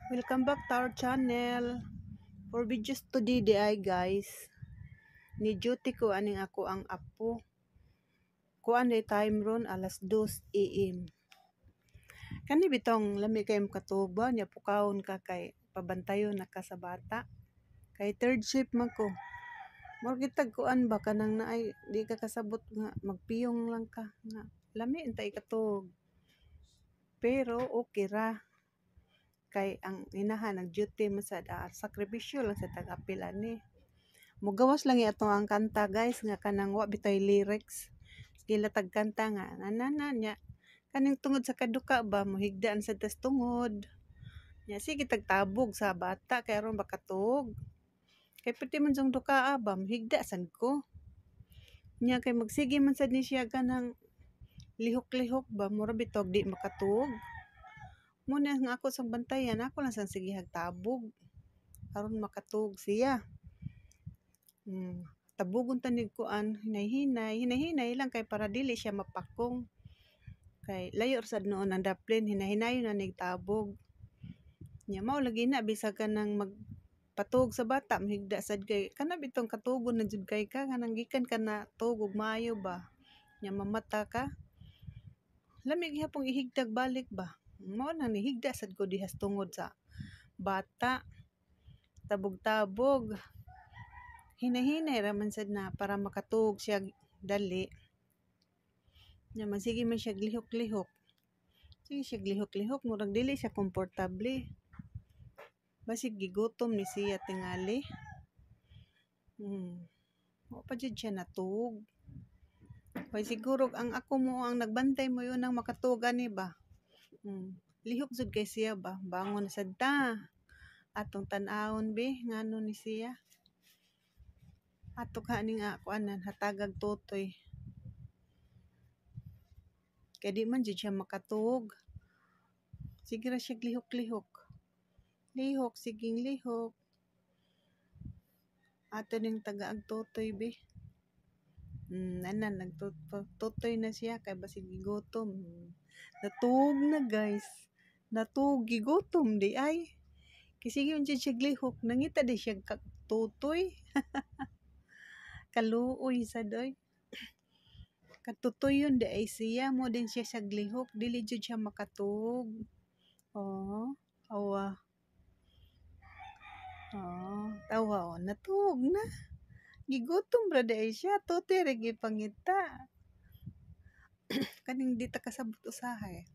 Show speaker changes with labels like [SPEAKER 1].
[SPEAKER 1] Welcome back to our channel. For videos today di ay guys, ni duty ko aning ako ang apo. Kuan day time ron alas 2 AM. Kani bitong lami kay katuba nya pukawon ka kay pabantayon na ka sa bata. Kay third shift man ko. Mor gitag kuan ba kanang naay di ka kasabot nga magpiyong lang ka nga lami intay katog. Pero okay ra. Kay ang inahan nag-duty man sa sakripisyo lang sa tag-apil ani. Mugawas lang atong ang kanta guys nga kanang wa bitoy lyrics. Sige latag kanta nga nanana nya kaning tungod sa kaduka ba mohigdaan sa tas tungod. Nya sige tagtabog sa bata kay aron makatug. Kay pwede man jung dukaa ba mohigda sad ko. Nya kay magsige man sad ni siya kanang lihok-lihok ba mura bitog di makatug. Muna nga ako sang bantayan, ako lang sang sige hagtabog. Aron makatug siya. Tabugon tanig kuan, hinay-hinay lang kay para dili siya mapakong. Kay layo sad noon ang daplin, hinay-hinayon na nigtabog. Nya mao lagi na bisag ka nang magpatug sa bata, mahigda sad kay kana bitong katugon na jud kay ka kanang gikan ka na tugog maayo ba. Nya mamata ka. Lami gihapon ihigdag balik ba. Mao na nihigda sad ko dihas tungod sa bata. Tabog-tabog. Hinay-hinay raman sad na para makatug siya dali. Nya masige man siya lihok-lihok. Sige siya lihok-lihok murag dili siya komportable. Basig gigutom ni siya tingali. Wa pa jud siya natug. Kay siguro ang ako mo ang nagbantay mo yun ang makatug ani ba. Lihok jud kay siya ba, bangon sad ta. Atong tan-awon be ngano ni siya. Ato ka ning kuanan hatagag tutoy. Kay di man jud siya makatug. Sige ra siya lihok-lihok. Lihok, siging lihok. Ato ning tagaag tutoy be. Nanan nagtutoy na siya kay basig gigutom. Natug na guys. Natug gigutom di ay. Kasi yun siya lihok. Nangita di siya tutoy. Kaluoy sa doy. Katutoy yun di ay siya. Mo din siya sa lihok. Dili jud siya makatug. Oh. Awa. Oh. Tawa. Natug na. Gigutom ra di ay siya. Tutoy ra gipangita. Kaning di ta kasabot usahay.